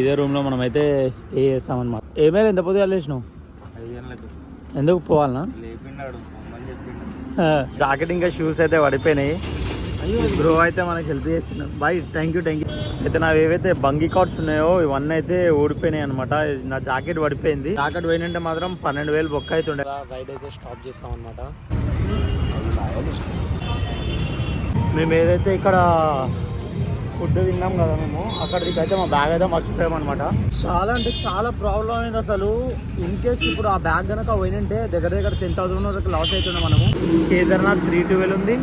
ఇదే రూమ్లో మనం అయితే స్టే చేస్తామన్నమాట. ఏమైనా ఎంత పొద్దుగా లేచినావు? 5 గంటలకు. ఎందుకు పోవాలనా? లేపిండాడు అమ్మని చెప్పిండు. జాకెట్ ఇంకా షూస్ అయితే పడిపోయినాయి. బ్రో అయితే మనకి హెల్ప్ చేస్తున్నాం. Bye, thank you. అయితే నా ఏవైతే బంగీ కార్డ్స్ ఉన్నాయో ఇవన్నీ అయితే ఊడిపోయినాయి అనమాట. నా జాకెట్ పడిపోయింది. జాకెట్ పోయినంటే మాత్రం 12,000 బొక్క అవుతుండే. రైడ్ అయితే స్టాప్ చేస్తాం అనమాట. మేము ఏదైతే ఇక్కడ ఫుడ్ తిన్నాం కదా, మేము అక్కడికి అయితే మా బ్యాగ్ అయితే మర్చిపోయామన్నమాట. చాలా అంటే చాలా ప్రాబ్లం అయింది అసలు. ఇన్ కేస్ ఇప్పుడు ఆ బ్యాగ్ కనుక పోయినంటే దగ్గర 10,000 వరకు లాస్ అవుతుండే మనము. కేదార్నాథ్ 312 ఉంది,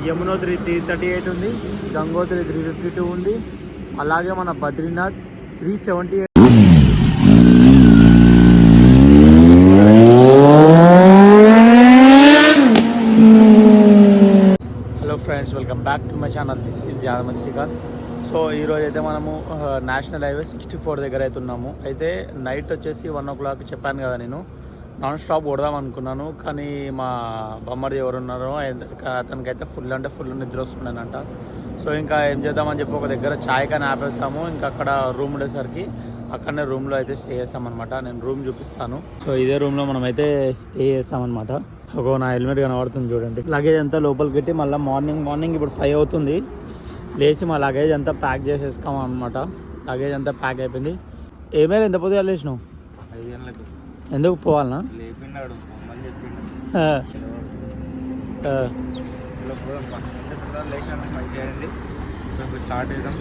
యమునోత్రి 338 ఉంది, గంగోత్రి 352 ఉంది, అలాగే మన Badrinath 378. Hello friends, welcome back to my channel. This is Yadav Srikanth. So ఈరోజు అయితే మనము నేషనల్ హైవే 64 దగ్గర అయితే ఉన్నాము. అయితే నైట్ వచ్చేసి 1 o'clock చెప్పాను కదా, నేను నాన్ స్టాప్ కొడదాం అనుకున్నాను. కానీ మా బొమ్మడి ఎవరు ఉన్నారో అతనికైతే ఫుల్ నిద్ర వస్తుండేనంట. సో ఇంకా ఏం చేద్దామని చెప్పి ఒక దగ్గర ఛాయ్ కానీ ఆపేస్తాము. ఇంకా అక్కడ రూమ్ ఉండేసరికి అక్కడనే రూమ్లో అయితే స్టే చేస్తామన్నమాట. నేను రూమ్ చూపిస్తాను. సో ఇదే రూమ్లో మనం అయితే స్టే చేస్తామన్నమాట. ఒక నా హెల్మెట్ కనబడుతుంది చూడండి. లగేజ్ అంతా లోపలికి పెట్టి మళ్ళీ మార్నింగ్ ఇప్పుడు 5 అవుతుంది లేచి మా లగేజ్ అంతా ప్యాక్ చేసేసుకోం అనమాట. లగేజ్ అంతా ప్యాక్ అయిపోయింది. ఏమైనా ఎంత పొద్దుగా లేచినావు? 5 గంటలకు. ఎందుకు పోవాలనా? లేపిండాడు అమ్మని చెప్పిండు. లేచి స్టార్ట్ చేద్దాం.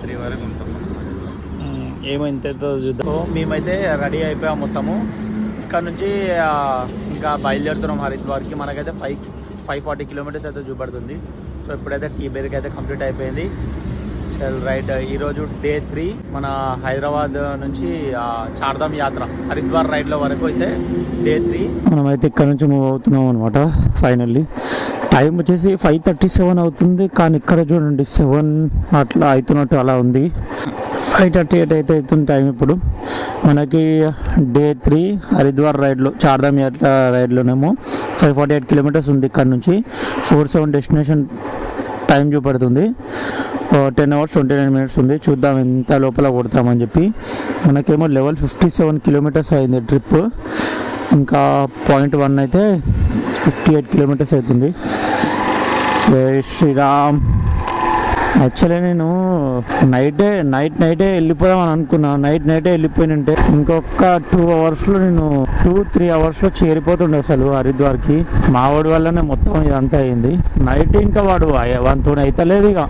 3 వరకు ఉంటాం. ఏమో ఇంతతో చూద్దాం. మేమైతే రెడీ అయిపోయాం మొత్తము. ఇక్కడ నుంచి ఇంకా బయలుదేరుతున్నాం హరిద్వార్కి. మనకైతే 540 కిలోమీటర్స్ అయితే చూపడుతుంది. సో ఇప్పుడైతే టీ బ్రేక్ అయితే కంప్లీట్ అయిపోయింది. చల్ రైట్. ఈరోజు డే 3 మన హైదరాబాద్ నుంచి చార్ధామ్ యాత్ర హరిద్వార్ రైడ్లో వరకు అయితే డే 3. మనమైతే ఇక్కడ నుంచి మూవ్ అవుతున్నాం అనమాట. ఫైనల్లీ టైం వచ్చేసి 5:37 అవుతుంది. కానీ ఇక్కడ చూడండి 7 అట్లా అవుతున్నట్టు అలా ఉంది. 5:38 అయితే అవుతుంది టైం ఇప్పుడు. మనకి డే 3 హరిద్వార్ రైడ్లో చార్ధామ్ యాత్ర రైడ్లోనేమో 548 కిలోమీటర్స్ ఉంది. ఇక్కడ నుంచి 47 డెస్టినేషన్ టైం చూపడుతుంది. 10 hours 29 minutes ఉంది. చూద్దాం ఎంత లోపల కొడతామని చెప్పి. మనకేమో లెవెల్ 57 కిలోమీటర్స్ అయింది ట్రిప్. ఇంకా పాయింట్ 1 అయితే 58 కిలోమీటర్స్ అవుతుంది. జై శ్రీరామ్. యాక్చువల్లీ నేను నైటే వెళ్ళిపోదాం అని అనుకున్నాను. నైటే వెళ్ళిపోయినంటే ఇంకొక 2 అవర్స్లో నేను 2-3 అవర్స్లో చేరిపోతుండే అసలు హరిద్వార్కి. మావాడి వల్లనే మొత్తం ఇదంతా అయింది. నైట్ ఇంకా వాడు వంతు అయితలేదు ఇక.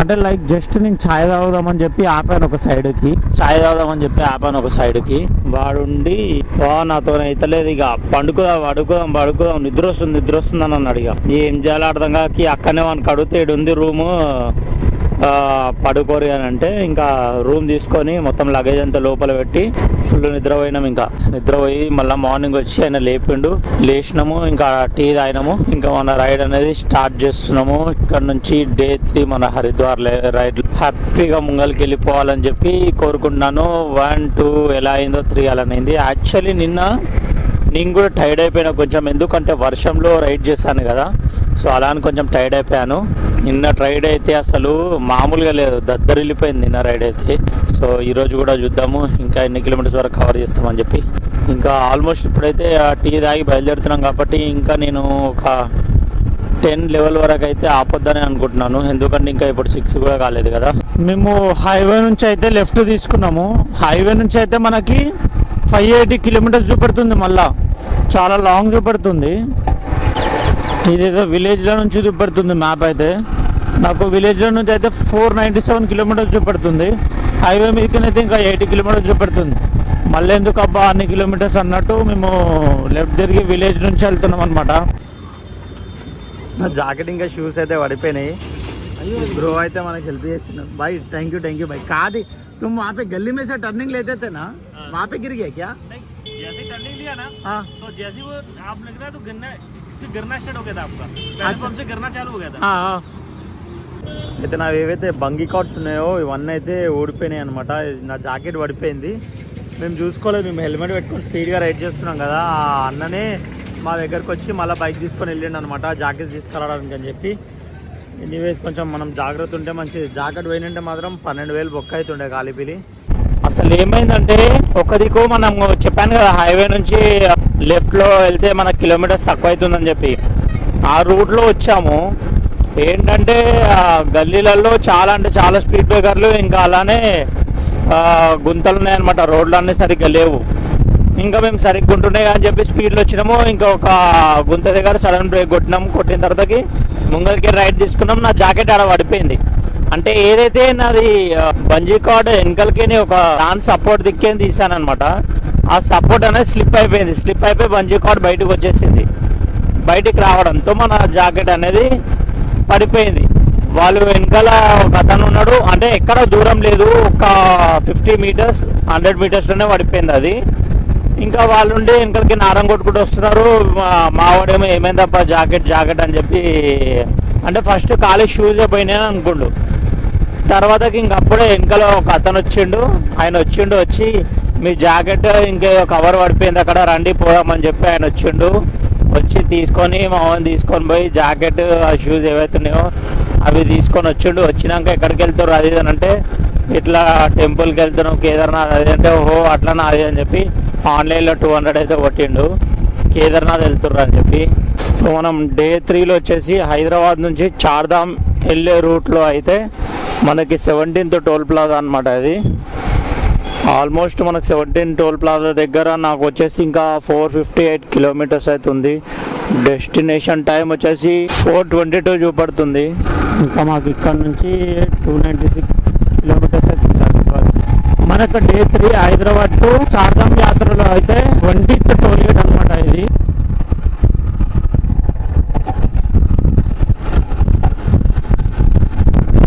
అంటే లైక్ జస్ట్ నేను ఛాయ్ తాగుదామని చెప్పి ఆపాను ఒక సైడ్కి. వాడుండి నాతో అయితలేదు ఇక, పడుకుందాం నిద్ర వస్తుంది అని అన్నాడు. ఇక ఏం చేయాలో అర్థం కాకి అక్కడనే మనకు అడిగితే ఉంది రూము, పడుకోరు అని అంటే ఇంకా రూమ్ తీసుకొని మొత్తం లగేజ్ అంతా లోపల పెట్టి ఫుల్ నిద్రపోయినాం. ఇంకా నిద్రపోయి మళ్ళీ మార్నింగ్ వచ్చి ఆయన లేచినాము. ఇంకా టీ తాగినాము. ఇంకా మన రైడ్ అనేది స్టార్ట్ చేస్తున్నాము. ఇక్కడ నుంచి డే 3 మన హరిద్వార్ రైడ్ హ్యాపీగా ముంగల్కి వెళ్ళిపోవాలని చెప్పి కోరుకుంటున్నాను. 1, 2 ఎలా అయిందో 3 అలానైంది. యాక్చువల్లీ నేను కూడా టైర్డ్ అయిపోయినా కొంచెం, ఎందుకంటే వర్షంలో రైడ్ చేశాను కదా. సో అలా అని కొంచెం టైర్డ్ అయిపోయాను. నిన్న రైడ్ అయితే అసలు మామూలుగా లేదు, దద్దరిల్లిపోయింది నిన్న రైడ్ అయితే. సో ఈరోజు కూడా చూద్దాము ఇంకా ఎన్ని కిలోమీటర్స్ వరకు కవర్ చేస్తామని చెప్పి. ఇంకా ఆల్మోస్ట్ ఇప్పుడైతే టీ తాగి బయలుదేరుతున్నాం కాబట్టి ఇంకా నేను ఒక 10 లెవెల్ వరకు అయితే ఆపొద్దని అనుకుంటున్నాను. ఎందుకంటే ఇంకా ఇప్పుడు 6 కూడా కాలేదు కదా. మేము హైవే నుంచి అయితే లెఫ్ట్ తీసుకున్నాము. హైవే నుంచి అయితే మనకి 580 కిలోమీటర్స్ చూపెడుతుంది. మళ్ళా చాలా లాంగ్ చూపెడుతుంది. ఇదేదో విలేజ్లో నుంచి చూపెడుతుంది మ్యాప్ అయితే. నాకు విలేజ్లో నుంచి అయితే 497 కిలోమీటర్స్ చూపెడుతుంది. హైవే మీదకైతే ఇంకా 80 కిలోమీటర్స్ చూపెడుతుంది. మళ్ళీ ఎందుకు అబ్బా అన్ని కిలోమీటర్స్ అన్నట్టు మేము లెఫ్ట్ తిరిగి విలేజ్ నుంచి వెళ్తున్నాం అనమాట. నా జాకెట్ ఇంకా షూస్ అయితే పడిపోయినాయి. బ్రో అయితే మనకి హెల్ప్ చేస్తున్నాం. Bye, thank you bye. కాదు तुम वहाँ पे गली में से टर्निंग लेते थे ना, वहाँ पे गिर गया क्या? नहीं, जैसे टर्निंग लिया ना, हाँ, तो जैसे वो आप लग रहा है तो गिरना स्टार्ट हो गया था आपका. पहले पंप से गिरना चालू हो गया था. అయితే నా ఏవైతే బంగీ కార్డ్స్ ఉన్నాయో ఇవన్నీ అయితే ఊడిపోయినాయి అనమాట. నా జాకెట్ పడిపోయింది. మేము చూసుకోలేదు. మేము హెల్మెట్ పెట్టుకొని స్పీడ్గా రైడ్ చేస్తున్నాం కదా. ఆ అన్ననే మా దగ్గరకు వచ్చి మళ్ళీ బైక్ తీసుకొని వెళ్ళిండు అనమాట జాకెట్ తీసుకురావడానికి అని చెప్పి. ఎనీవేస్ కొంచెం మనం జాగ్రత్త ఉంటే మంచిది. జాకెట్ పోయినంటే మాత్రం 12,000 బొక్క అవుతుండే కాలిపిలి. అసలు ఏమైందంటే ఒక దిక్కు మనం చెప్పాను కదా హైవే నుంచి లెఫ్ట్ లో వెళ్తే మనకు కిలోమీటర్స్ తక్కువ అవుతుందని చెప్పి ఆ రూట్ లో వచ్చాము. ఏంటంటే గల్లీలలో చాలా అంటే చాలా స్పీడ్ బ్రేకర్లు, ఇంకా అలానే గుంతలు ఉన్నాయన్నమాట. రోడ్లు అన్నీ సరిగ్గా లేవు. ఇంకా మేము సరిగ్గా ఉంటున్నాయి అని చెప్పి స్పీడ్లో వచ్చినాము. ఇంకా ఒక గుంత దగ్గర సడన్ బ్రేక్ కొట్టినాము. కొట్టిన తర్వాతకి ముంగలికి రైట్ తీసుకున్నాం. నా జాకెట్ ఆడ పడిపోయింది. అంటే ఏదైతే నాది బంజీ కార్డ్ వెనకలకి ఒక దాని సపోర్ట్ దిక్కేని తీసాను అనమాట. ఆ సపోర్ట్ అనేది స్లిప్ అయిపోయింది. స్లిప్ అయిపోయి బంజీ కార్డ్ బయటకు వచ్చేసింది. బయటికి రావడంతో మన జాకెట్ అనేది పడిపోయింది. వాళ్ళు వెనకాల ఒక అతను ఉన్నాడు, అంటే ఎక్కడ దూరం లేదు, ఒక 50 మీటర్స్ 100 మీటర్స్లోనే పడిపోయింది అది. ఇంకా వాళ్ళు ఉండి వెనకలకి నారం కొట్టుకుంటూ వస్తున్నారు. మావాడేమో ఏమైందబ్బా జాకెట్ జాకెట్ అని చెప్పి, అంటే ఫస్ట్ ఖాళీ షూస్ పోయినాయని అనుకుండు. తర్వాతకి ఇంకప్పుడే వెనకాల ఒక అతను ఆయన వచ్చి మీ జాకెట్ ఇంకేదో కవర్ పడిపోయింది అక్కడ, రండి పోదామని చెప్పి ఆయన వచ్చి తీసుకొని మామని తీసుకొని పోయి జాకెట్ ఆ షూస్ ఏవైతే ఉన్నాయో అవి తీసుకొని వచ్చినాక ఎక్కడికి వెళ్తారు అది అని అంటే, ఇట్లా టెంపుల్కి వెళ్తున్నాం కేదార్నాథ్ అది అంటే, ఓహో అట్లనా అది అని చెప్పి ఆన్లైన్లో 200 అయితే కొట్టిండు. కేదార్నాథ్ వెళ్తుర్రు అని చెప్పి. సో మనం డే 3లో వచ్చేసి హైదరాబాద్ నుంచి చార్ధామ్ వెళ్ళే రూట్లో అయితే మనకి 17th టోల్ ప్లాజా అనమాట. అది ఆల్మోస్ట్ మనకు 17 టోల్ ప్లాజా దగ్గర నాకు వచ్చేసి ఇంకా 458 కిలోమీటర్స్ అవుతుంది. డెస్టినేషన్ టైం వచ్చేసి 4:22 చూపడుతుంది. ఇంకా మాకు ఇక్కడ నుంచి 296 కిలోమీటర్స్ అవుతుంది మనకు. డే 3 హైదరాబాద్ టు చార్ధామ్ యాత్రలో అయితే 20th టోల్ గేట్ అనమాట ఇది.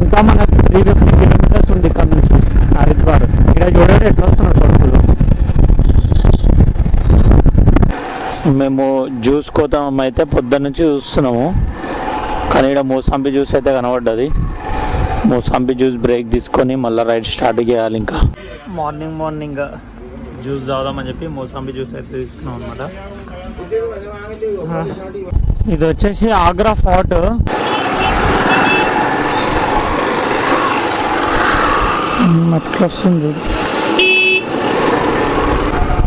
ఇంకా మనకు 350 కిలోమీటర్స్ ఉంది ఇక్కడ నుంచి హరిద్వార్. ఇక్కడ చూడండి ఎట్లా వస్తున్నారు కొడుకులు. మేము జ్యూస్ కోసం అయితే పొద్దున్న నుంచి చూస్తున్నాము, కానీ ఇక్కడ మోసాంబి జ్యూస్ అయితే కనబడ్డది. మోసాంబి జ్యూస్ బ్రేక్ తీసుకొని మళ్ళీ రైడ్ స్టార్ట్ చేయాలి. ఇంకా మార్నింగ్ జ్యూస్ తాగుదామని చెప్పి మోసాంబి జ్యూస్ అయితే తీసుకున్నాం అనమాట. ఇది వచ్చేసి ఆగ్రా ఫోర్ట్. అట్లా వస్తుంది.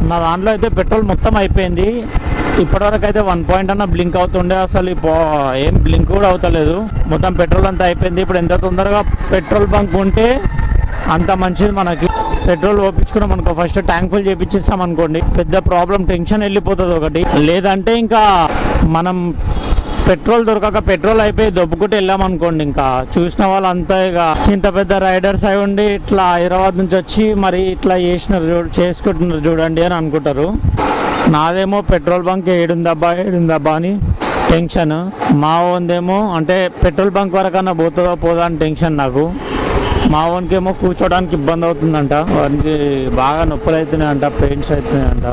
నా దాంట్లో అయితే పెట్రోల్ మొత్తం అయిపోయింది. ఇప్పటివరకు అయితే 1 పాయింట్ అన్న బ్లింక్ అవుతుండే, అసలు ఏం బ్లింక్ కూడా అవుతలేదు. మొత్తం పెట్రోల్ అంతా అయిపోయింది. ఇప్పుడు ఎంత తొందరగా పెట్రోల్ బంక్ ఉంటే అంత మంచిది మనకి. పెట్రోల్ ఓపించుకున్నాం అనుకో, ఫస్ట్ ట్యాంక్ ఫుల్ చేపించేస్తాం అనుకోండి, పెద్ద ప్రాబ్లం టెన్షన్ వెళ్ళిపోతుంది ఒకటి. లేదంటే ఇంకా మనం పెట్రోల్ దొరకక పెట్రోల్ అయిపోయి దొబ్బుకుంటూ వెళ్ళామనుకోండి, ఇంకా చూసిన వాళ్ళంతా ఇక ఇంత పెద్ద రైడర్స్ అయి ఉండి ఇట్లా హైదరాబాద్ నుంచి వచ్చి మరి ఇట్లా చేసుకుంటున్నారు చూడండి అని అనుకుంటారు. నాదేమో పెట్రోల్ బంక్ ఏడుందబ్బా అని టెన్షన్. మా ఓన్దేమో అంటే పెట్రోల్ బంక్ వరకన్నా పోతుందో పోదా అని టెన్షన్ నాకు. మా ఓన్కేమో కూర్చోడానికి ఇబ్బంది అవుతుందంట, వానికి బాగా నొప్పులు అవుతున్నాయంట, పెయిన్స్ అవుతున్నాయంట.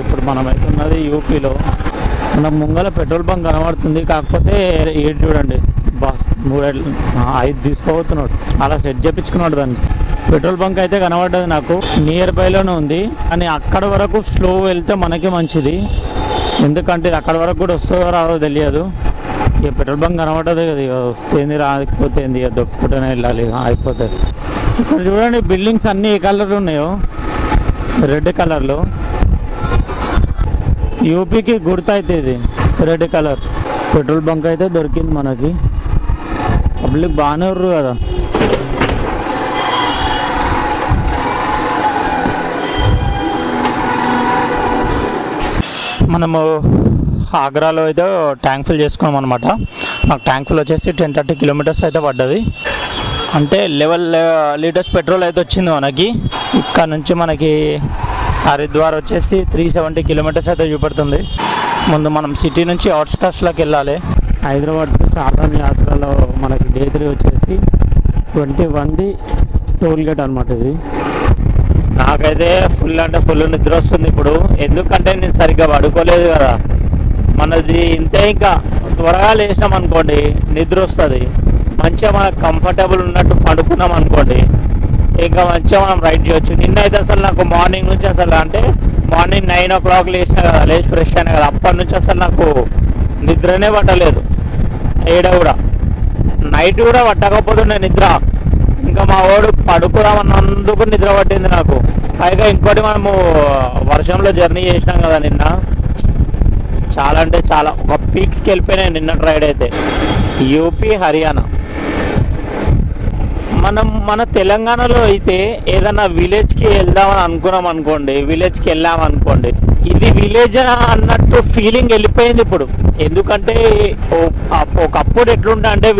ఇప్పుడు మనం అవుతున్నది యూపీలో. మన ముంగల పెట్రోల్ బంక్ కనబడుతుంది, కాకపోతే ఏడు చూడండి 5 తీసుకోబోతున్నాడు, అలా సెట్ చేయించుకున్నాడు దానికి. పెట్రోల్ బంక్ అయితే కనబడ్డది నాకు, నియర్ బైలోనే ఉంది. కానీ అక్కడ వరకు స్లో వెళ్తే మనకి మంచిది, ఎందుకంటే అక్కడ వరకు కూడా వస్తుందో రాదో తెలియదు. ఇక పెట్రోల్ బంక్ కనబడ్డది కదా, ఇక వస్తేంది రాకపోతే ఇక దొక్కుకుంటూనే వెళ్ళాలి, అయిపోతుంది. ఇక్కడ చూడండి బిల్డింగ్స్ అన్నీ ఏ కలర్ ఉన్నాయో, రెడ్ కలర్లో. యూపీకి గుర్తు అయితే ఇది రెడ్ కలర్. పెట్రోల్ బంక్ అయితే దొరికింది మనకి. పబ్లిక్ బాగానే ఉర్రు కదా. మనము ఆగ్రాలో అయితే ట్యాంక్ ఫిల్ చేసుకున్నాం అనమాట. మాకు ట్యాంక్ ఫిల్ వచ్చేసి 10-30 కిలోమీటర్స్ అయితే పడ్డది. అంటే 11 లీటర్స్ పెట్రోల్ అయితే వచ్చింది మనకి. ఇక్కడ నుంచి మనకి హరిద్వార్ వచ్చేసి 370 కిలోమీటర్స్ అయితే చూపెడుతుంది. ముందు మనం సిటీ నుంచి అవుట్స్కట్స్లోకి వెళ్ళాలి. హైదరాబాద్ చార్ధామ్ యాత్రలో మనకి డే 3 వచ్చేసి 21 టోల్ గేట్ అనమాట ఇది. నాకైతే ఫుల్ అంటే ఫుల్ నిద్ర వస్తుంది ఇప్పుడు, ఎందుకంటే నేను సరిగ్గా పడుకోలేదు కదా. మనది ఇంతే, ఇంకా త్వరగా లేచినాం అనుకోండి నిద్ర వస్తుంది. మంచిగా మనకు కంఫర్టబుల్ ఉన్నట్టు పడుకున్నాం అనుకోండి, ఇంకా మంచిగా మనం రైడ్ చేయొచ్చు. నిన్నైతే అసలు నాకు మార్నింగ్ నుంచి అసలు అంటే మార్నింగ్ 9 o'clock లేచిన కదా, లేచి ఫ్రెష్ అయినా కదా, అప్పటి నుంచి అసలు నాకు నిద్రనే పట్టలేదు. ఏడ కూడా నైట్ కూడా పట్టకపోతుండే నిద్ర. ఇంకా మా వాడు పడుకుదామన్నందుకు నిద్ర పట్టింది నాకు. పైగా ఇంకోటి మనము వర్షంలో జర్నీ చేసినాం కదా నిన్న, చాలా అంటే చాలా ఒక పీక్స్కి వెళ్ళిపోయినాయి నిన్న రైడ్ అయితే. యూపీ హర్యానా. మన తెలంగాణలో అయితే ఏదన్నా విలేజ్కి వెళ్దామని అనుకున్నాం అనుకోండి, విలేజ్కి వెళ్ళామనుకోండి, ఇది విలేజ్ అన్నట్టు ఫీలింగ్ వెళ్ళిపోయింది ఇప్పుడు. ఎందుకంటే ఒకప్పుడు ఎట్లుంటా అంటే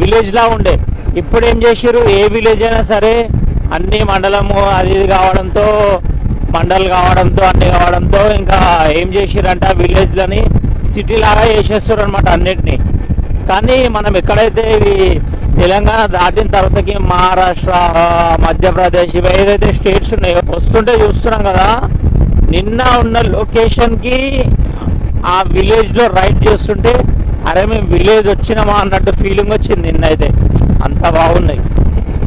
విలేజ్ లా ఉండే. ఇప్పుడు ఏం చేసారు, ఏ విలేజ్ అయినా సరే అన్ని మండలము అది ఇది కావడంతో, మండల్ కావడంతో, అన్ని కావడంతో ఇంకా ఏం చేసారంటే విలేజ్లని సిటీ లాగా చేసేస్తారు అనమాట అన్నిటినీ. కానీ మనం ఎక్కడైతే తెలంగాణ దాటిన తర్వాతకి మహారాష్ట్ర, మధ్యప్రదేశ్ ఇవి ఏదైతే స్టేట్స్ ఉన్నాయో వస్తుంటే చూస్తున్నాం కదా. నిన్న ఉన్న లొకేషన్కి ఆ విలేజ్లో రైడ్ చేస్తుంటే అరే మేము విలేజ్ వచ్చినామా అన్నట్టు ఫీలింగ్ వచ్చింది నిన్నైతే. అంత బాగున్నాయి.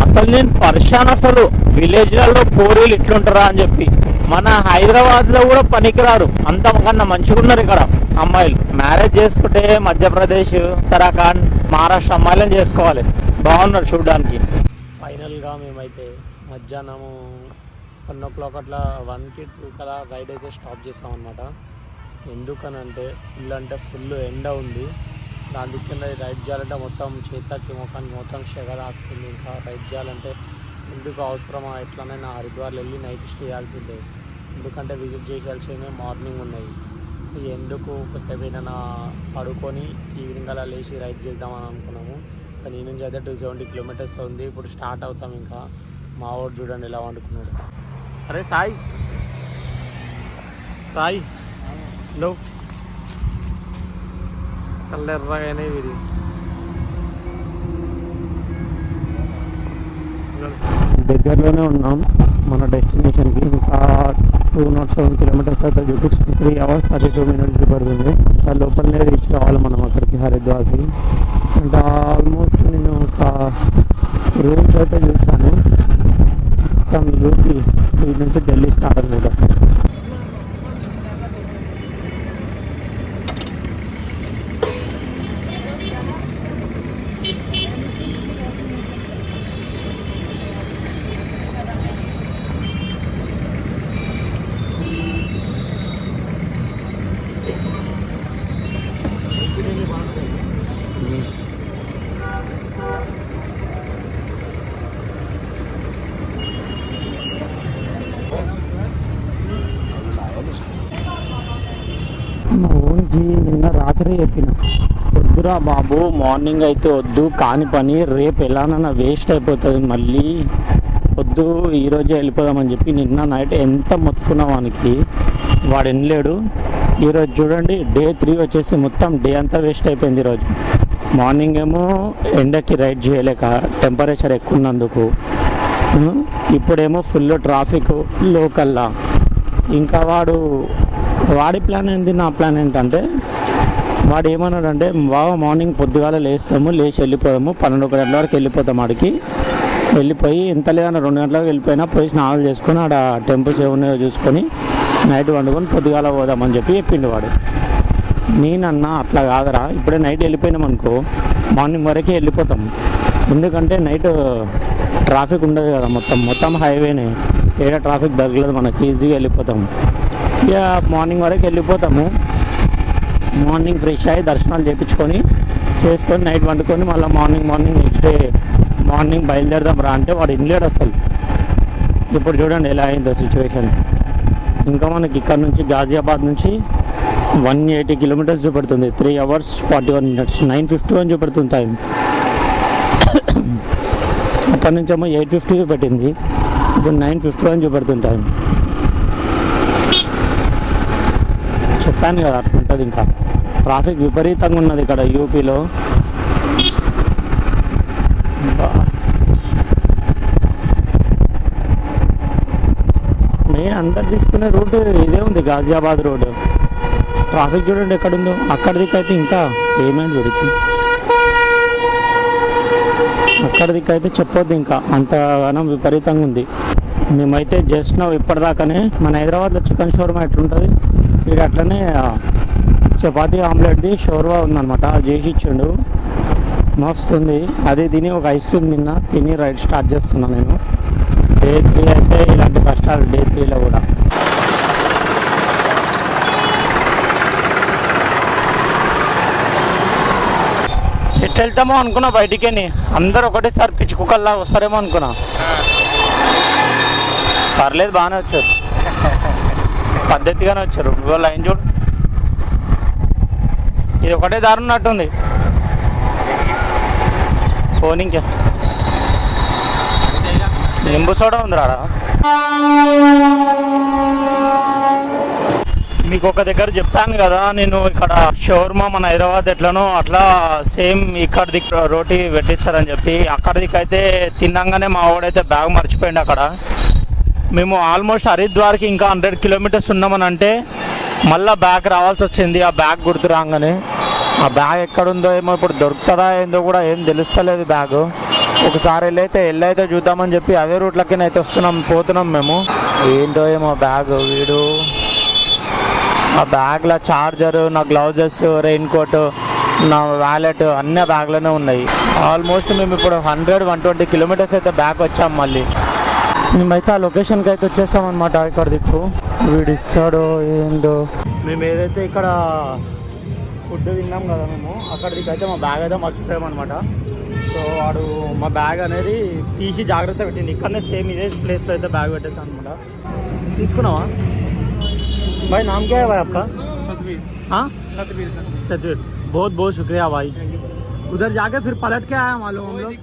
అసలు నేను పరిశాన్, అసలు విలేజ్లలో పోరీలు ఇట్లుంటారా అని చెప్పి. మన హైదరాబాద్లో కూడా పనికిరారు, అంతకన్నా మంచిగా ఉన్నారు ఇక్కడ అమ్మాయిలు. మ్యారేజ్ చేసుకుంటే మధ్యప్రదేశ్, ఉత్తరాఖండ్, మహారాష్ట్ర అమ్మాయిలను చేసుకోవాలి. బాగున్నారు చూడడానికి. ఫైనల్గా మేమైతే మధ్యాహ్నము 1 o'clock అట్లా 1కి 2 కలా రైడ్ అయితే స్టాప్ చేసాం అనమాట. ఎందుకనంటే ఫుల్ ఎండ ఉంది. దాని కింద రైడ్ చేయాలంటే మొత్తం చేతులకి ముఖానికి మొత్తం షెగ తాకుతుంది. ఇంకా రైడ్ చేయాలంటే ఎందుకు అవసరమా, ఎట్లనైనా హరిద్వార్లో వెళ్ళి నైట్ స్టే చేయాల్సిందే. ఎందుకంటే విజిట్ చేయాల్సిందే మార్నింగ్ ఉన్నాయి. ఎందుకు ఒకసేపు ఏదైనా పడుకొని ఈవినింగ్ అలా లేచి రైడ్ చేద్దామని అనుకున్నాము. కానీ ఈ నుంచి అయితే 270 kilometers ఉంది. ఇప్పుడు స్టార్ట్ అవుతాం. ఇంకా మా వాడు చూడండి ఎలా వండుకున్నాడు. అరే సాయి లో కల్లెర్రగానే ఇది దగ్గరలోనే ఉన్నాం మన డెస్టినేషన్కి. ఇంకా 207 kilometers అయితే చూపిస్తుంది. 3 hours 32 minutes పడుతుంది. ఆ లోపలనే రీచ్ కావాలి మనం అక్కడికి, హరిద్వార్కి. అంటే ఆల్మోస్ట్ నేను ఒక రూమ్స్ అయితే చూస్తాను. మొత్తం యూపీ నుంచి ఢిల్లీ స్టార్ట్ అనమాట. మా ఊరికి నిన్న రాత్రి చెప్పిన, వద్దురా బాబు మార్నింగ్ అయితే వద్దు, కాని పని రేపు ఎలానన్నా వేస్ట్ అయిపోతుంది, మళ్ళీ వద్దు ఈరోజే వెళ్ళిపోదామని చెప్పి నిన్న నైట్ ఎంత మొత్తుకున్నా వానికి, వాడు వినలేడు. ఈరోజు చూడండి డే 3 వచ్చేసి మొత్తం డే అంతా వేస్ట్ అయిపోయింది. ఈరోజు మార్నింగ్ ఏమో ఎండకి రైడ్ చేయలేక టెంపరేచర్ ఎక్కువ ఉన్నందుకు, ఇప్పుడేమో ఫుల్ ట్రాఫిక్ లోకల్లా. ఇంకా వాడి ప్లాన్ ఏంటి, నా ప్లాన్ ఏంటంటే వాడు ఏమన్నాడంటే, బాగా మార్నింగ్ పొద్దుగాల లేస్తాము, లేచి వెళ్ళిపోదాము, 12 గంటల వరకు వెళ్ళిపోతాం. ఆడికి వెళ్ళిపోయి ఎంత లేదన్నా 2 గంటలకు వెళ్ళిపోయినా పోయి స్నానాలు చేసుకొని ఆడ టెంపుల్స్ ఏమున్నాయో చూసుకొని నైట్ వండుకొని పొద్దుగాల పోదామని చెప్పి చెప్పిండు వాడు. నేనన్నా అట్లా కాదరా, ఇప్పుడే నైట్ వెళ్ళిపోయినాం అనుకో మార్నింగ్ వరకే వెళ్ళిపోతాం. ఎందుకంటే నైట్ ట్రాఫిక్ ఉండదు కదా, మొత్తం హైవేనే, ఏడా ట్రాఫిక్ తగ్గలేదు, మనకి ఈజీగా వెళ్ళిపోతాం. ఇక మార్నింగ్ వరకు వెళ్ళిపోతాము. మార్నింగ్ ఫ్రెష్ అయ్యి దర్శనాలు చేసుకొని నైట్ వండుకొని మళ్ళీ మార్నింగ్ నెక్స్ట్ డే మార్నింగ్ బయలుదేరదాం రా అంటే వాడు వినలేడు అసలు. ఇప్పుడు చూడండి ఎలా అయిందో సిచ్యువేషన్. ఇంకా మనకి ఇక్కడ నుంచి గాజియాబాద్ నుంచి 180 kilometers చూపెడుతుంది. 3 hours 41 minutes 9:51 చూపెడుతుంది టైం. అక్కడి నుంచేమో 8:50 చూపెట్టింది, ఇప్పుడు 9:51 చూపెడుతుంది టైం. చెప్పాను కదా అట్లుంటుంది. ఇంకా ట్రాఫిక్ విపరీతంగా ఉన్నది ఇక్కడ యూపీలో. నేను అందరు తీసుకునే రూట్ ఇదే ఉంది, గాజియాబాద్ రోడ్. ట్రాఫిక్ చూడండి ఎక్కడుందో, అక్కడికైతే ఇంకా ఏమైంది వీడికి, అక్కడికైతే చెప్పొద్దు, ఇంకా అంతగానం విపరీతంగా ఉంది. మేమైతే జస్ట్ నో ఇప్పటిదాకానే మన హైదరాబాద్లో చికెన్ షోర్మా ఎట్లుంటుంది, వీడు అట్లనే చపాతీ ఆమ్లెట్ది షోర్మా ఉందన్నమాట, అది చేసి ఇచ్చిండు. మస్తుంది. అది తిని ఒక ఐస్ క్రీమ్ తిని రైడ్ స్టార్ట్ చేస్తున్నాను నేను. డే 3 అయితే ఇలాంటి కష్టాలు డే 3లో కూడా. ఎట్లా వెళ్తామో అనుకున్నా బయటికి, అందరు ఒకటేసారి పిచ్చి కుక్కల్లా వస్తారేమో అనుకున్నా. పర్లేదు, బాగానే వచ్చారు, పద్ధతిగానే వచ్చారు. లైన్ చూడు, ఇది ఒకటే దారి ఉన్నట్టుంది. ఫోనింకే నింబు సోడా ఉంది రాడా. మీకు ఒక దగ్గర చెప్పాను కదా, నేను ఇక్కడ షవర్మా మన హైదరాబాద్ ఎట్లనో అట్లా సేమ్ ఇక్కడిది రోటీ పెట్టిస్తారని చెప్పి. అక్కడికి అయితే తిన్నాగానే మా వాడైతే బ్యాగ్ మర్చిపోయింది అక్కడ. మేము ఆల్మోస్ట్ హరిద్వార్కి ఇంకా 100 కిలోమీటర్స్ ఉన్నామని అంటే మళ్ళీ బ్యాగ్ రావాల్సి వచ్చింది. ఆ బ్యాగ్ గుర్తు రాగానే ఆ బ్యాగ్ ఎక్కడుందో ఏమో, ఇప్పుడు దొరుకుతుందా ఏందో కూడా ఏం తెలుస్తలేదు బ్యాగ్. ఒకసారి వెళ్ళైతే చూద్దామని చెప్పి అదే రూట్లకినైతే పోతున్నాం మేము. ఏంటో ఏమో బ్యాగ్. వీడు ఆ బ్యాగ్లో చార్జరు, నా గ్లౌజెస్, రెయిన్ కోట్, నా వ్యాలెట్ అన్నీ బ్యాగ్లోనే ఉన్నాయి. ఆల్మోస్ట్ మేము ఇప్పుడు 100-120 కిలోమీటర్స్ అయితే బ్యాగ్ వచ్చాం. మళ్ళీ మేమైతే ఆ లొకేషన్కి అయితే వచ్చేసామన్నమాట. ఇక్కడ దిక్కు వీడు ఇస్తాడో ఏందో. మేము ఏదైతే ఇక్కడ ఫుడ్ తిన్నాం కదా మేము, అక్కడికి అయితే మా బ్యాగ్ అయితే మర్చిపోయామన్నమాట. సో వాడు మా బ్యాగ్ అనేది తీసి జాగ్రత్త పెట్టింది. ఇక్కడనే సేమ్ ఇదే ప్లేస్లో అయితే బ్యాగ్ పెట్టేసాను అనమాట. తీసుకున్నావా भाई? नाम क्या है भाई आपका? सतवीर. हाँ, सतवीर. बहुत बहुत शुक्रिया भाई. उधर जाके फिर पलट के आया मालूम हम लोग.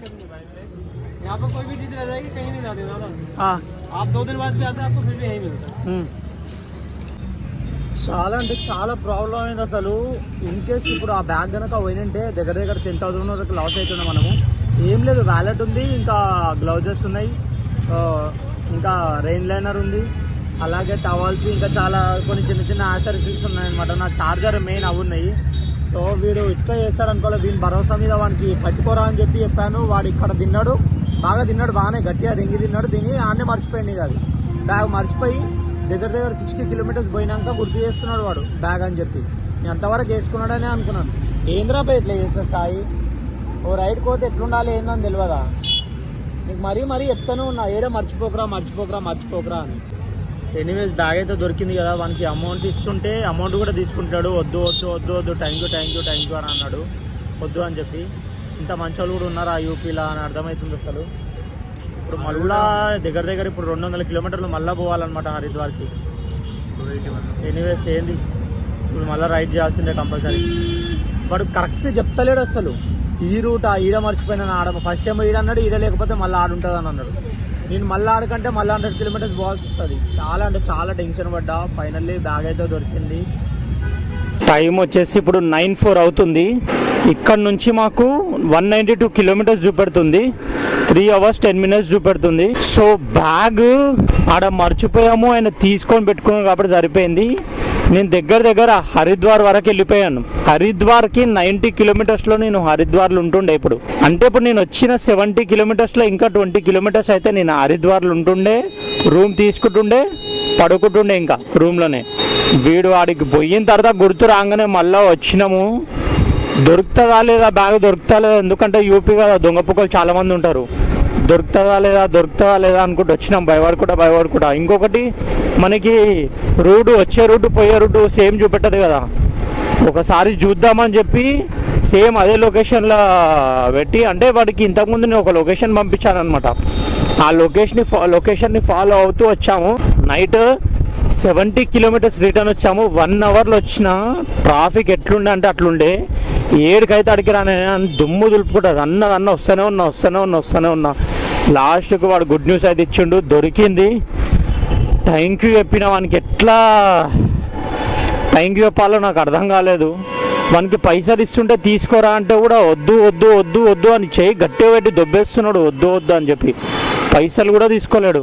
यहाँ पर कोई भी चीज़ रह जाएगी, कहीं नहीं जाते दादा. हाँ, आप 2 दिन बाद भी आते हैं, आपको फिर भी यहीं मिलता है. చాలా అంటే చాలా ప్రాబ్లం అయింది అసలు. ఇన్ కేస్ ఇప్పుడు ఆ బ్యాగ్ కనుక పోయినంటే దగ్గర 10,000 వరకు లాస్ అవుతున్నాం మనము. ఏం లేదు, వ్యాలెట్ ఉంది, ఇంకా గ్లౌజెస్ ఉన్నాయి, ఇంకా రెయిన్ లైనర్ ఉంది, అలాగే టవల్స్, ఇంకా చాలా కొన్ని చిన్న యాక్సెసరీస్ ఉన్నాయన్నమాట. నా చార్జర్ మెయిన్ అవి ఉన్నాయి. సో వీడు ఇట్లా చేస్తాడు అనుకోలేదు. వీని భరోసా మీద వానికి పట్టుకోరా అని చెప్పి చెప్పాను. వాడు ఇక్కడ తిన్నాడు, బాగానే గట్టిగా తిన్నాడు. తిని ఆడనే మర్చిపోయింది. కాదు బ్యాగ్ మర్చిపోయి దగ్గర 60 కిలోమీటర్స్ పోయినాక గుర్తు చేస్తున్నాడు వాడు బ్యాగ్ అని చెప్పి. నేను అంతవరకు వేసుకున్నాడనే అనుకున్నాను. ఏంద్రా పై ఇట్లా చేస్తా సాయి, ఓ రైడ్ పోతే ఎట్లుండాలి ఏందని తెలియదా నీకు? మరీ ఎత్తనే ఉన్నా, ఏడో మర్చిపోకరా అని. ఎనీవేస్ బ్యాగ్ అయితే దొరికింది కదా. వానికి అమౌంట్ ఇస్తుంటే అమౌంట్ కూడా తీసుకుంటాడు. వద్దు థ్యాంక్ యూ అని అన్నాడు. వద్దు అని చెప్పి. ఇంత మంచి వాళ్ళు కూడా ఉన్నారు ఆ యూపీలో అని అర్థమవుతుంది అసలు. ఇప్పుడు మళ్ళా దగ్గర ఇప్పుడు 200 కిలోమీటర్లు మళ్ళీ పోవాలన్నమాట హరిద్వార్కి. ఎనీవేస్ ఏంది, ఇప్పుడు మళ్ళీ రైడ్ చేయాల్సిందే కంపల్సరీ. వాడు కరెక్ట్ చెప్తలేడు అసలు. ఈ రూట్ ఈడ మర్చిపోయినా ఆడ. ఫస్ట్ టైం ఈడ అన్నాడు, ఈడ లేకపోతే మళ్ళీ ఆడుంటుంది అని అన్నాడు. నేను మళ్ళీ ఆడకంటే మళ్ళీ 100 కిలోమీటర్స్ పోవాల్సి వస్తుంది. చాలా టెన్షన్ పడ్డా. ఫైనల్లీ బ్యాగ్ అయితే దొరికింది. టైం వచ్చేసి ఇప్పుడు 9:04 అవుతుంది. ఇక్కడ నుంచి మాకు 192 కిలోమీటర్స్ చూపెడుతుంది. 3 hours 10 minutes చూపెడుతుంది. సో బ్యాగ్ ఆడ మర్చిపోయాము, ఆయన తీసుకొని పెట్టుకున్నాం కాబట్టి సరిపోయింది. నేను దగ్గర హరిద్వార్ వరకు వెళ్ళిపోయాను. హరిద్వార్కి 90 కిలోమీటర్స్లో నేను హరిద్వార్లో ఉంటుండే. ఇప్పుడు నేను వచ్చిన 70 కిలోమీటర్స్లో ఇంకా 20 కిలోమీటర్స్ అయితే నేను హరిద్వార్లో ఉంటుండే. రూమ్ తీసుకుంటుండే, పడుకుంటుండే ఇంకా రూమ్లోనే. వీడు ఆడికి పోయిన తర్వాత గుర్తు రాగానే మళ్ళీ వచ్చినాము. దొరుకుతుందా లేదా బ్యాగ్, ఎందుకంటే యూపీ కదా, దొంగ పుక్కలు చాలా మంది ఉంటారు. దొరుకుతుందా లేదా అనుకుంటూ వచ్చినాం. భయపడకుండా. ఇంకొకటి, మనకి వచ్చే రూటు పోయే రూటు సేమ్ చూపెట్టదు కదా. ఒకసారి చూద్దామని చెప్పి సేమ్ అదే లొకేషన్లో పెట్టి, అంటే వాడికి ఇంతకుముందు నేను ఒక లొకేషన్ పంపించాను అనమాట. ఆ లొకేషన్ని ఫాలో అవుతూ వచ్చాము. నైట్ 70 కిలోమీటర్స్ రిటర్న్ వచ్చాము. 1 hourలో వచ్చిన. ట్రాఫిక్ ఎట్లుండే అంటే అట్లుండే. 7కైతే అడిగి రానే దుమ్ము దులుపుకుంటుంది. అన్న వస్తూనే ఉన్నా. లాస్ట్కి వాడు గుడ్ న్యూస్ అయితే ఇచ్చిండు, దొరికింది. థ్యాంక్ యూ చెప్పిన వానికి. ఎట్లా థ్యాంక్ యూ చెప్పాలో నాకు అర్థం కాలేదు. వానికి పైసలు ఇస్తుంటే తీసుకోరా అంటే కూడా వద్దు అని చేయి గట్టిగా పెట్టి దొబ్బేస్తున్నాడు. వద్దు అని చెప్పి పైసలు కూడా తీసుకోలేడు.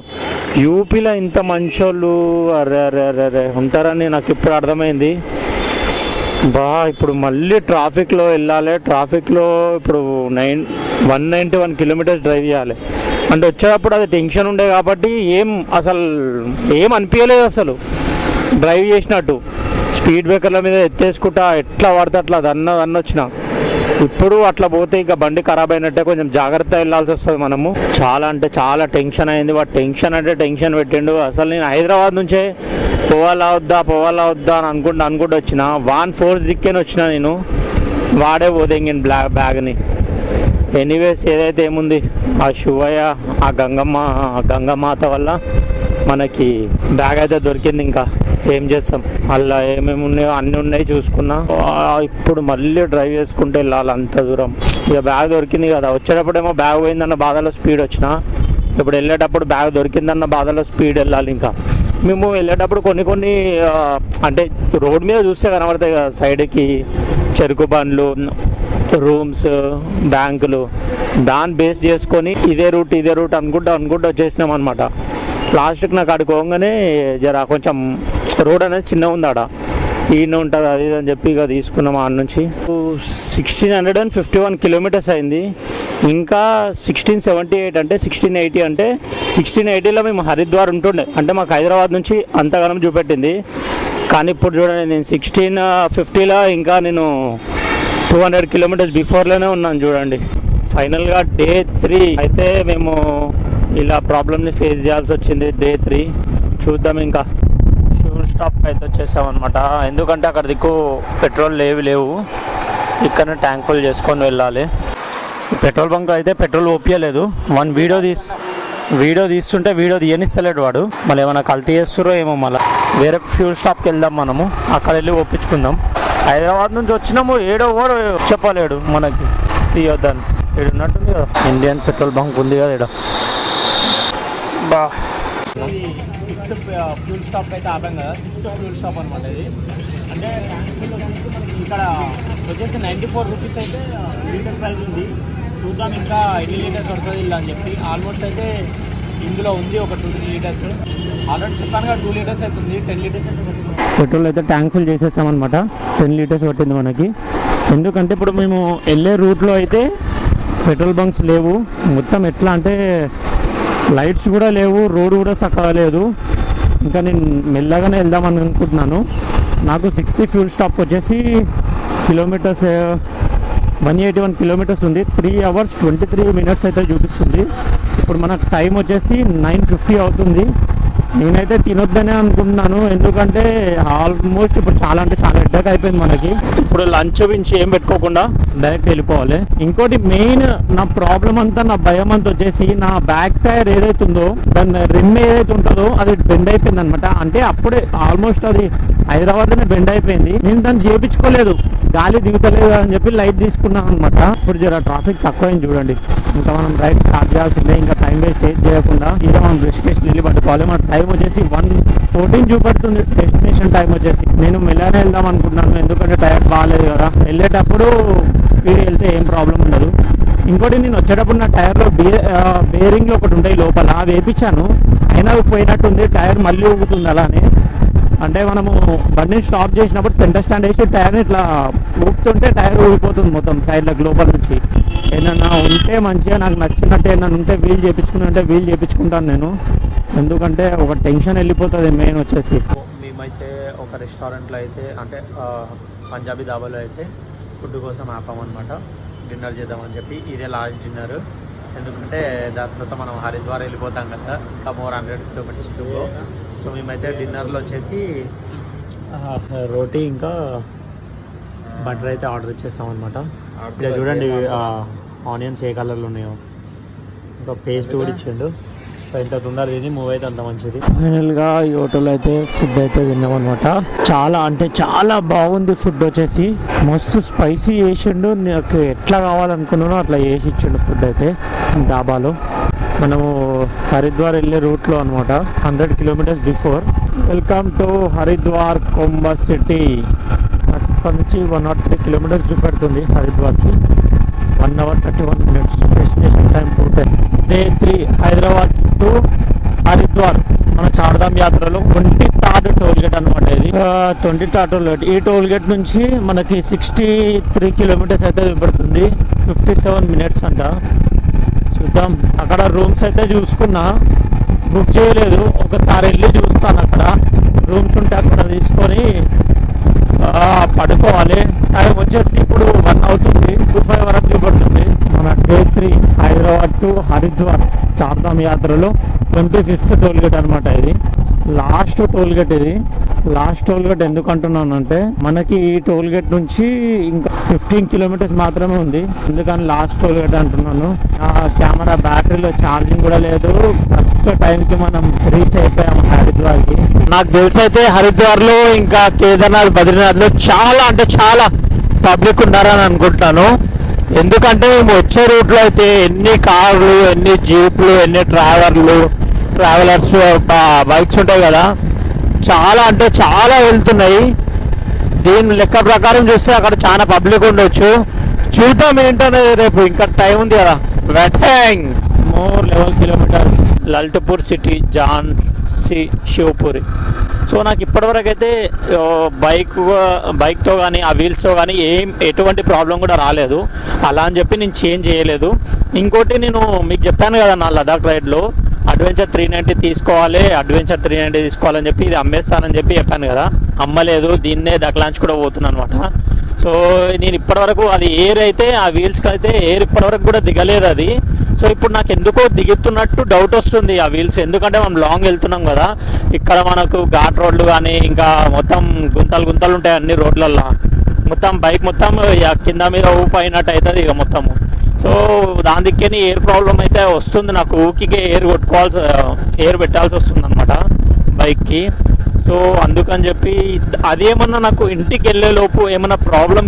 యూపీలో ఇంత మంచోళ్ళు అరే ఉంటారని నాకు ఇప్పుడు అర్థమైంది. ఇప్పుడు మళ్ళీ ట్రాఫిక్లో వెళ్ళాలి. ట్రాఫిక్లో ఇప్పుడు 191 కిలోమీటర్స్ డ్రైవ్ చేయాలి అంటే వచ్చేటప్పుడు అది టెన్షన్ ఉండే కాబట్టి ఏం అనిపించలేదు అసలు డ్రైవ్ చేసినట్టు. స్పీడ్ బ్రేకర్ల మీద ఎత్తేసుకుంటా ఎట్లా పడితే అట్లా దన్న వచ్చిన. ఇప్పుడు అట్లా పోతే ఇక బండి ఖరాబ్ అయినట్టే, కొంచెం జాగ్రత్త వెళ్ళాల్సి వస్తుంది మనము. చాలా అంటే చాలా టెన్షన్ అయింది. వాడు టెన్షన్ అంటే టెన్షన్ పెట్టిండు. అసలు నేను హైదరాబాద్ నుంచే పోవాలా వద్దా అని అనుకుంటూ వచ్చిన 1-4 దిక్కేని వచ్చిన నేను. వాడే పోదెంగిన బ్యాగ్ని. ఎనీవేస్ ఏదైతే ఏముంది, ఆ శివయ్య ఆ గంగమాత వల్ల మనకి బ్యాగ్ అయితే దొరికింది. ఇంకా ఏం చేస్తాం, అలా ఏమేమి ఉన్నాయో అన్నీ ఉన్నాయి చూసుకున్నా. ఇప్పుడు మళ్ళీ డ్రైవ్ చేసుకుంటూ వెళ్ళాలి అంత దూరం. ఇక బ్యాగ్ దొరికింది కదా, వచ్చేటప్పుడేమో బ్యాగ్ పోయిందన్న బాధలో స్పీడ్ వచ్చిన, ఇప్పుడు వెళ్ళేటప్పుడు బ్యాగ్ దొరికిందన్న బాధలో స్పీడ్ వెళ్ళాలి. ఇంకా మేము వెళ్ళేటప్పుడు కొన్ని అంటే రోడ్ మీద చూస్తే కనబడతాయి కదా సైడ్కి చెరుకు బండ్లు, రూమ్స్, బ్యాంకులు. దాన్ని బేస్ చేసుకొని ఇదే రూట్ అనుకుంటూ వచ్చేసినాం అనమాట. లాస్ట్కి నాకు అక్కడికి పోగానే జర కొంచెం రోడ్ అనేది చిన్న ఉంది, ఆడ ఈయన ఉంటుంది అది అని చెప్పి ఇక తీసుకున్నాం. ఆడ నుంచి 1651 కిలోమీటర్స్ అయింది. ఇంకా 1678 అంటే 1680 అంటే 1680లో మేము హరిద్వార్ ఉంటుండే, అంటే మాకు హైదరాబాద్ నుంచి అంతగానం చూపెట్టింది. కానీ ఇప్పుడు చూడండి, నేను 1650లో ఇంకా నేను 200 కిలోమీటర్స్ బిఫోర్లోనే ఉన్నాను చూడండి. ఫైనల్గా డే 3 అయితే మేము ఇలా ప్రాబ్లమ్ని ఫేస్ చేయాల్సి వచ్చింది. డే 3 చూద్దాం. ఇంకా ఫ్యూల్ స్టాప్కి అయితే వచ్చేసామన్నమాట. ఎందుకంటే అక్కడ దిక్కు పెట్రోల్ లేవు, ఇక్కడనే ట్యాంక్ ఫుల్ చేసుకొని వెళ్ళాలి. పెట్రోల్ బంక్ అయితే పెట్రోల్ ఒప్పియలేదు. వీడియో తీస్తుంటే వీడియో తీయనిస్తలేడు వాడు. మళ్ళీ ఏమైనా కల్తీ చేస్తారో ఏమో. మళ్ళీ వేరే ఫ్యూల్ స్టాప్కి వెళ్దాం మనము, అక్కడ వెళ్ళి ఒప్పించుకుందాం. హైదరాబాద్ నుంచి వచ్చినాము, ఏడో కూడా చెప్పలేడు మనకి తీయొద్దని. ఇక్కడ ఉన్నట్టుంది కదా ఇండియన్ పెట్రోల్ బంక్ ఉంది కదా ఇక్కడ. బా 6th ఫ్యూల్ స్టాప్ అయితే ఆపాం కదా, 6th ఫ్యూల్ స్టాప్ అనమాట ఇది. అంటే మనకి ఇక్కడ వచ్చేసి 94 రూపీస్ అయితే లీటర్ ప్రైస్ ఉంది. చూద్దాం ఇంకా ఎన్ని లీటర్స్ పడుతుంది ఇలా అని చెప్పి. ఆల్మోస్ట్ అయితే ఇందులో ఉంది ఒక 2-3 లీటర్స్. ఆల్రెడీ చెప్పాను కదా 2 లీటర్స్ అవుతుంది, 10 లీటర్స్ అయితే పెట్రోల్ అయితే ట్యాంక్ ఫుల్ చేసేసామన్నమాట. 10 లీటర్స్ పట్టింది మనకి. ఎందుకంటే ఇప్పుడు మేము వెళ్ళే రూట్లో అయితే పెట్రోల్ బంక్స్ లేవు. మొత్తం ఎట్లా అంటే లైట్స్ కూడా లేవు, రోడ్ కూడా చక్కగా లేదు. ఇంకా నేను మెల్లగానే వెళ్దామని అనుకుంటున్నాను. నాకు 60 ఫ్యూల్ స్టాప్ వచ్చేసి కిలోమీటర్స్ 181 కిలోమీటర్స్ ఉంది. 3 hours 23 minutes అయితే చూపిస్తుంది. ఇప్పుడు మనకు టైం వచ్చేసి 9:50 అవుతుంది. నేనైతే తినొద్దనే అనుకుంటున్నాను, ఎందుకంటే ఆల్మోస్ట్ ఇప్పుడు చాలా అంటే చాలా హెడ్ఏక్ అయిపోయింది మనకి. ఇప్పుడు లంచ్ నుంచి ఏం పెట్టుకోకుండా డైరెక్ట్ వెళ్ళిపోవాలి. ఇంకోటి మెయిన్ నా ప్రాబ్లం అంతా, నా భయం అంతా వచ్చేసి నా బ్యాక్ టైర్ ఏదైతే ఉందో, దాని రిమ్ ఏదైతే ఉంటుందో అది బెండ్ అయిపోయింది అనమాట. అంటే అప్పుడే ఆల్మోస్ట్ అది హైదరాబాద్లోనే బెండ్ అయిపోయింది. నేను దాన్ని చేయించుకోలేదు, గాలి దిగుతలేదు అని చెప్పి లైట్ తీసుకున్నాను అనమాట. ఇప్పుడు జర ట్రాఫిక్ తక్కువైంది చూడండి. ఇంకా మనం రైడ్ స్టార్ట్ చేయాల్సిందే. ఇంకా టైం వేస్ట్ చేయకుండా ఇక మనం డెస్టినేషన్ వెళ్ళి పట్టుకోవాలి. మన టైం వచ్చేసి 1:14 చూపెడుతుంది డెస్టినేషన్ టైం వచ్చేసి. నేను మెల్లగానే వెళ్దాం అనుకుంటున్నాను, ఎందుకంటే టైర్ బాగాలేదు కదా. వెళ్ళేటప్పుడు స్పీడ్ వెళ్తే ఏం ప్రాబ్లం ఉండదు. ఇంకోటి నేను వచ్చేటప్పుడు నా టైర్లో బేరింగ్లో ఒకటి ఉంటాయి లోపల, అవి వేయించాను, అయినా పోయినట్టుంది. టైర్ మళ్ళీ ఊగుతుంది అలానే. అంటే మనము బండిని స్టాప్ చేసినప్పుడు సెంటర్ స్టాండ్ వేసి టైర్ని ఇట్లా ఊపుతుంటే టైర్ ఊగిపోతుంది మొత్తం సైడ్లకు లోపల నుంచి. ఏదన్నా ఉంటే మంచిగా నాకు నచ్చినట్టు ఏదైనా ఉంటే వీల్ చేయించుకుంటాను నేను, ఎందుకంటే ఒక టెన్షన్ వెళ్ళిపోతుంది మెయిన్ వచ్చేసి. మేమైతే ఒక రెస్టారెంట్లో అయితే అంటే పంజాబీ దాబాలో అయితే ఫుడ్ కోసం ఆపామన్నమాట, డిన్నర్ చేద్దామని చెప్పి. ఇదే లాస్ట్ డిన్నర్, ఎందుకంటే దాని తర్వాత మనం హరిద్వార్ వెళ్ళిపోతాం కదా, ఇంకా more 100 kilometres to go. So మేమైతే డిన్నర్లో వచ్చేసి రోటీ ఇంకా బటర్ అయితే ఆర్డర్ ఇచ్చేస్తాం అనమాట. ఇక్కడ చూడండి ఆనియన్స్ ఏ కలర్లో ఉన్నాయో, ఇంకా పేస్ట్ కూడా ఇచ్చిండు. సో ఇంత తొందర తిని మూవ్ అయితే అంత మంచిది. ఫైనల్గా ఈ హోటల్ అయితే ఫుడ్ అయితే తిన్నాం అనమాట. చాలా అంటే చాలా బాగుంది ఫుడ్ వచ్చేసి. మస్తు స్పైసీ చేసిండు, నాకు ఎట్లా కావాలనుకున్నానో అట్లా చేసి ఇచ్చిండు ఫుడ్ అయితే డాబాలో. మనము హరిద్వార్ వెళ్ళే రూట్లో అనమాట, 100 kilometres before. Welcome to Haridwar Kumbh city. అక్కడ నుంచి 103 కిలోమీటర్స్ చూపెడుతుంది హరిద్వార్కి. 1 hour 31 minutes. Destination time 2:10. Day 3 Hyderabad to Haridwar. మన చార్ధామ్ యాత్రలో 23rd టోల్ గేట్ అనమాట ఇది. 23rd toll gate. ఈ టోల్ గేట్ నుంచి మనకి 63 కిలోమీటర్స్ అయితే చూపెడుతుంది. 57 minutes అంట. చూద్దాం. అక్కడ రూమ్స్ అయితే చూసుకున్నా, బుక్ చేయలేదు, ఒకసారి వెళ్ళి చూస్తాను. అక్కడ రూమ్స్ ఉంటే అక్కడ తీసుకొని పడుకోవాలి. టైం వచ్చేసి ఇప్పుడు 1 అవుతుంది, 2:05 వరకు చూపడుతుంది. మన డే 3 హైదరాబాద్ టు హరిద్వార్ చార్ధామ్ యాత్రలో 25th టోల్ గేట్ అనమాట. ఇది లాస్ట్ టోల్ గేట్. ఇది లాస్ట్ టోల్ గేట్ ఎందుకు అంటున్నాను అంటే మనకి ఈ టోల్ గేట్ నుంచి ఇంకా 15 కిలోమీటర్స్ మాత్రమే ఉంది. ఎందుకని లాస్ట్ టోల్ గేట్ అంటున్నాను, ఆ కెమెరా బ్యాటరీలో ఛార్జింగ్ కూడా లేదు. కరెక్ట్ టైంకి మనం రీచ్ అయిపోయాము హరిద్వార్కి. నాకు తెలిసి అయితే హరిద్వార్ లో ఇంకా కేదార్నాథ్, బద్రీనాథ్ లో చాలా అంటే చాలా పబ్లిక్ ఉన్నారని అనుకుంటున్నాను. ఎందుకంటే మేము వచ్చే రూట్లో అయితే ఎన్ని కార్లు, ఎన్ని జీప్లు, ఎన్ని ట్రావెలర్స్ బైక్స్ ఉంటాయి కదా, చాలా అంటే చాలా వెళ్తున్నాయి. దీని లెక్క ప్రకారం చూస్తే అక్కడ చాలా పబ్లిక్ ఉండొచ్చు. చూద్దాం ఏంటనేది రేపు, ఇంకా టైం ఉంది కదా. Waiting more 11 kilometers Lalitpur city, Jhansi, Shivpuri. So నాకు ఇప్పటివరకు అయితే బైక్తో కానీ ఆ వీల్స్తో కానీ ఎటువంటి ప్రాబ్లం కూడా రాలేదు. అలా అని చెప్పి నేను చేంజ్ చేయలేదు. ఇంకోటి నేను మీకు చెప్పాను కదా, నా లదాఖ్ రైడ్లో అడ్వెంచర్ 390 తీసుకోవాలి, అడ్వెంచర్ 390 తీసుకోవాలని చెప్పి ఇది అమ్మేస్తానని చెప్పి చెప్పాను కదా. అమ్మలేదు, దీన్నే డక్లాంచ్ కూడా పోతున్నాను అనమాట. సో నేను ఇప్పటివరకు అది ఎయిర్ అయితే, ఆ వీల్స్కి అయితే ఎయిర్ ఇప్పటివరకు కూడా దిగలేదు అది. సో ఇప్పుడు నాకు ఎందుకో దిగుతున్నట్టు డౌట్ వస్తుంది ఆ వీల్స్. ఎందుకంటే మనం లాంగ్ వెళ్తున్నాం కదా, ఇక్కడ మనకు ఘాట్ రోడ్లు కానీ ఇంకా మొత్తం గుంతలు ఉంటాయి అన్ని రోడ్లల్లో. మొత్తం బైక్ మొత్తం కింద మీద ఊపైనట్టు అవుతుంది ఇక మొత్తము. సో దాని దిక్కని ఎయిర్ ప్రాబ్లం అయితే వస్తుంది నాకు. ఊకికే ఎయిర్ పెట్టాల్సి వస్తుంది అనమాట బైక్కి. సో అందుకని చెప్పి అదేమన్నా నాకు ఇంటికి వెళ్ళే లోపు ఏమన్నా ప్రాబ్లం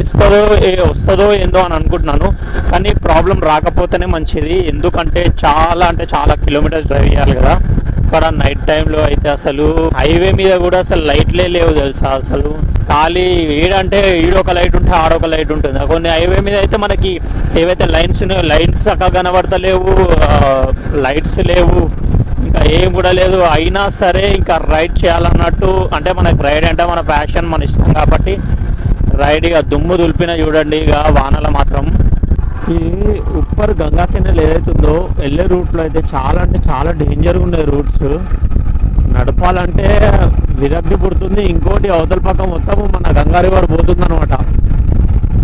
వస్తుందో ఏందో అని అనుకుంటున్నాను. కానీ ప్రాబ్లం రాకపోతేనే మంచిది. ఎందుకంటే చాలా కిలోమీటర్స్ డ్రైవ్ చేయాలి కదా. ఇక్కడ నైట్ టైంలో అయితే అసలు హైవే మీద కూడా అసలు లైట్లే లేవు తెలుసా. అసలు ఖాళీ ఈడంటే ఈడొక లైట్ ఉంటే ఆడొక లైట్ ఉంటుంది. కొన్ని హైవే మీద అయితే మనకి ఏవైతే లైన్స్ ఉన్నాయో లైన్స్ చక్కగా కనబడతలేవు, లైట్స్ లేవు, ఇంకా ఏం కూడా లేదు. అయినా సరే ఇంకా రైడ్ చేయాలన్నట్టు, అంటే మనకి రైడ్ అంటే మన ప్యాషన్, మన ఇష్టం కాబట్టి రైడ్ ఇక దుమ్ము దులిపిన చూడండి. ఇక వానల మాత్రం ఈ ఉప్పర్ గంగా కెనాల్ ఏదైతుందో వెళ్ళే రూట్లో అయితే చాలా అంటే చాలా డేంజర్గా ఉన్నాయి రూట్స్. నడపాలంటే విరక్తి పుడుతుంది. ఇంకోటి అవతల పక్క మొత్తం మన గంగా రివర్ పోతుంది అనమాట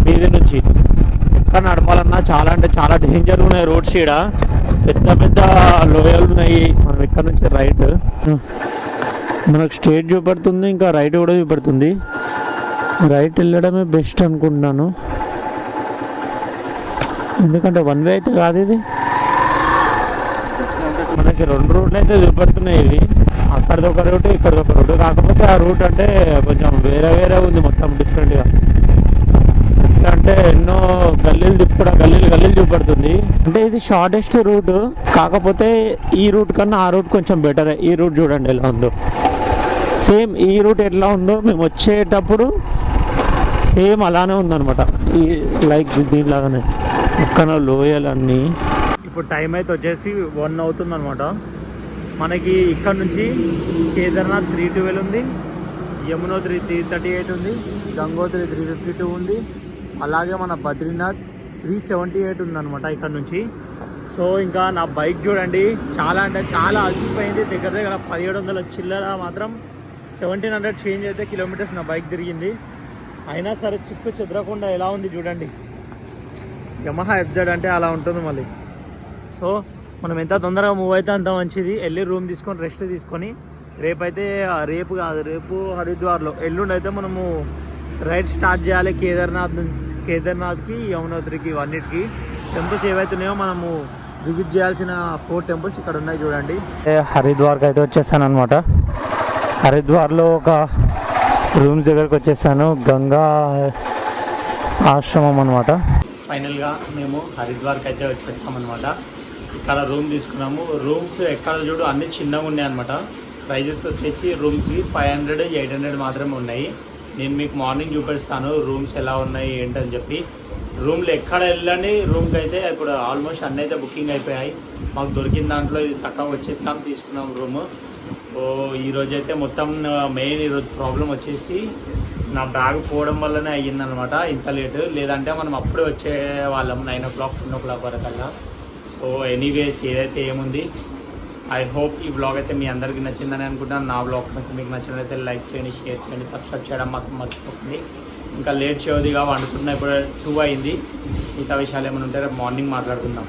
వీధి నుంచి. ఎక్కడ నడపాలన్నా చాలా అంటే చాలా డేంజర్గా ఉన్నాయి రోడ్స్. ఇక్కడ పెద్ద లోయలు ఉన్నాయి. మనం ఇక్కడ నుంచి రైట్ మనకు స్ట్రేట్ చూపెడుతుంది, ఇంకా రైట్ కూడా చూపెడుతుంది. రైట్ వెళ్ళడమే బెస్ట్ అనుకుంటున్నాను, ఎందుకంటే 1 వే అయితే కాదు ఇది. మనకి 2 రూట్లు అయితే చూపెడుతున్నాయి ఇవి. అక్కడిది ఒక రూట్, ఇక్కడిది ఒక రూట్. కాకపోతే ఆ రూట్ అంటే కొంచెం వేరే ఉంది, మొత్తం డిఫరెంట్గా. అంటే ఎన్నో గల్లీలు తిప్పుకోవడం, గల్లీలు చూపెడుతుంది. అంటే ఇది షార్టెస్ట్ రూట్. కాకపోతే ఈ రూట్ కన్నా ఆ రూట్ కొంచెం బెటరే. ఈ రూట్ చూడండి ఎలా ఉందో, సేమ్ ఈ రూట్ ఎట్లా ఉందో మేము వచ్చేటప్పుడు సేమ్ అలానే ఉందన్నమాట. ఈ లైక్ దీనిలాగానే పక్కన లోయలన్నీ. ఇప్పుడు టైం అయితే వచ్చేసి 1 అవుతుంది అనమాట. మనకి ఇక్కడ నుంచి కేదార్నాథ్ 312 ఉంది, యమునోత్రి 338 ఉంది, గంగోత్రి 352 ఉంది, అలాగే మన బద్రీనాథ్ 378 ఉందన్నమాట ఇక్కడ నుంచి. సో ఇంకా నా బైక్ చూడండి చాలా అంటే చాలా అలసిపోయింది. దగ్గర 1700 చిల్లర మాత్రం 1700 చేంజ్ అయితే కిలోమీటర్స్ నా బైక్ తిరిగింది. అయినా సరే చిక్కు చెదరకుండా ఎలా ఉంది చూడండి. యమహా FZ అంటే అలా ఉంటుంది మళ్ళీ. సో మనం ఎంత తొందరగా మూవ్ అయితే అంత మంచిది. వెళ్ళి రూమ్ తీసుకొని రెస్ట్ తీసుకొని రేపు హరిద్వార్లో, ఎల్లుండి అయితే మనము రైడ్ స్టార్ట్ చేయాలి కేదార్నాథ్కి, యమునోత్రికి, ఇవన్నిటికి. టెంపుల్స్ ఏవైతున్నాయో మనము విజిట్ చేయాల్సిన 4 టెంపుల్స్ ఇక్కడ ఉన్నాయి చూడండి. హరిద్వార్కి అయితే వచ్చేసాను అనమాట. హరిద్వార్లో ఒక రూమ్స్ దగ్గరకు వచ్చేసాను, గంగా ఆశ్రమం అనమాట. ఫైనల్గా మేము హరిద్వార్కి అయితే వచ్చేసామన్నమాట. ఇక్కడ రూమ్ తీసుకున్నాము. రూమ్స్ ఎక్కడ చూడు అన్ని చిన్నగా ఉన్నాయి అనమాట. ప్రైజెస్ వచ్చేసి రూమ్స్కి 500, 800 మాత్రమే ఉన్నాయి. నేను మీకు మార్నింగ్ చూపిస్తాను రూమ్స్ ఎలా ఉన్నాయి ఏంటని చెప్పి. రూమ్లో ఎక్కడ వెళ్ళండి, రూమ్కి అయితే ఇప్పుడు ఆల్మోస్ట్ అన్నీ అయితే బుకింగ్ అయిపోయాయి. మాకు దొరికిన దాంట్లో ఇది చక్కగా వచ్చేసాం, తీసుకున్నాం రూము. ఈరోజు అయితే మొత్తం మెయిన్ ఈరోజు ప్రాబ్లం వచ్చేసి నా బ్యాగ్ పోవడం వల్లనే అయ్యిందనమాట ఇంత లేటు. లేదంటే మనం అప్పుడే వచ్చే వాళ్ళం 9 o'clock 10 o'clock వరకల్లా. సో ఎనీవేస్ ఏదైతే ఏముంది, ఐ హోప్ ఈ బ్లాగ్ అయితే మీ అందరికీ నచ్చిందని అనుకుంటున్నాను. నా బ్లాగ్ మీకు నచ్చినట్లయితే లైక్ చేయండి, షేర్ చేయండి, సబ్స్క్రైబ్ చేయడం మాత్రం మర్చిపోతుంది. ఇంకా లేట్ చేయవద్దుగా వండుకున్నా ఇప్పుడు 2 అయింది. మిగతా విషయాలు ఏమైనా ఉంటే రేపు మార్నింగ్ మాట్లాడుకుందాం.